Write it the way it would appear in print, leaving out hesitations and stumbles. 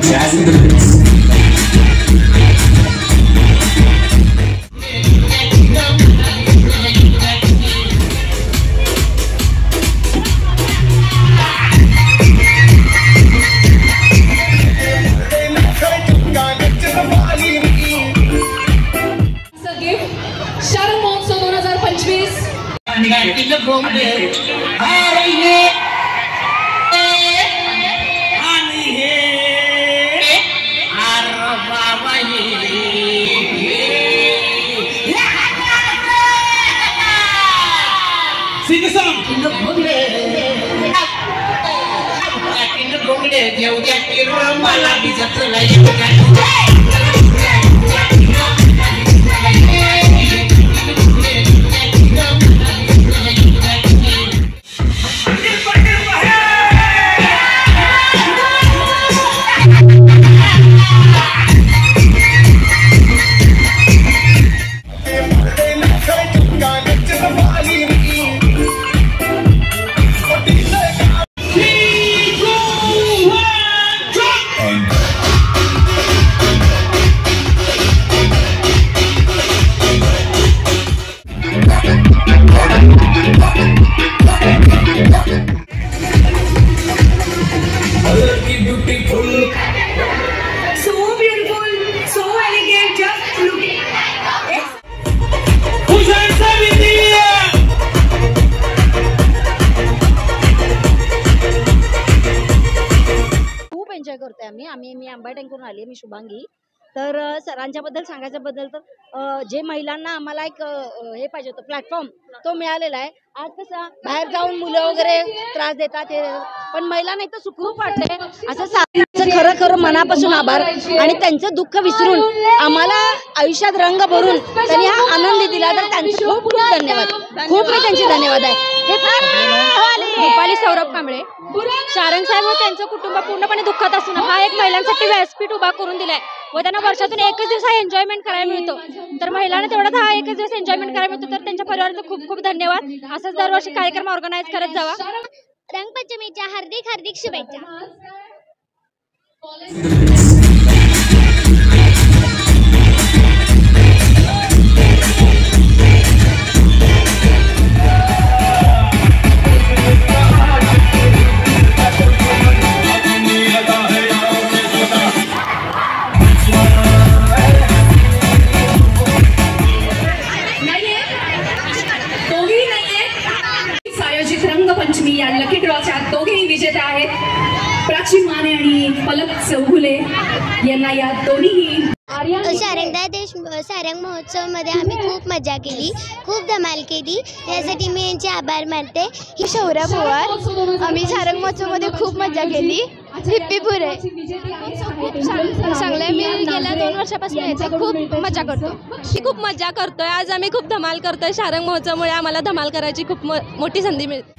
Jazz in the mix. Sharang महोत्सव 2025 Sing a song. मी आंबाटणकडून आली, मी शुभांगी. तर सरांच्या बद्दल सांगायच्या बद्दल तर जे महिलांना आम्हाला एक हे पाहिजे होतं प्लॅटफॉर्म, तो मिळालेला आहे. आज कसं बाहेर जाऊन मुलं वगैरे त्रास देतात, पण महिलांना इथं सुखरूप वाटते. असं सरांचं खरं खरं मनापासून आभार, आणि त्यांचं दुःख विसरून आम्हाला आयुष्यात रंग भरून त्यांनी हा आनंद दिला, तर त्यांचे खूप खूप धन्यवाद. खूप मी त्यांचे धन्यवाद आहे. रुपाली सौरभ कांबळे. शारंग साहेब व त्यांचं कुटुंब पूर्णपणे दुःखात असून हा एक महिलांसाठी व्यासपीठ उभा करून दिलाय व त्यांना वर्षातून एकच दिवस हा एन्जॉयमेंट करायला मिळतो. तर महिलांना तेवढाच हा एकच दिवस एन्जॉयमेंट करायला मिळतो. तर त्यांच्या परिवाराचं खूप खूप धन्यवाद. असंच दरवर्षी कार्यक्रम ऑर्गनाईज करत जावा. रंगपंचमीच्या हार्दिक हार्दिक शुभेच्छा. रंगपंचमी या लकी ड्रॉच्या दोघेही विजेते आहेत. प्राची माने आणि पलक चौगुले यांना या दोन्ही सारंग महोत्सव मध्ये आम्ही खूप मजा केली, खूप धमाल केली. यासाठी मी यांचे आभार मानते. ही शौर्य पवार. आम्ही सारंग महोत्सव मध्ये खूप मजा केली. हिप्पीपुरे चांगलं. मी गेल्या 2 वर्षापासून येते, खूप मजा करतो. खूप मजा करतोय. आज आम्ही खूप धमाल करतोय. शारंग महोत्सवमुळे आम्हाला धमाल करायची खूप मोठी संधी मिळते.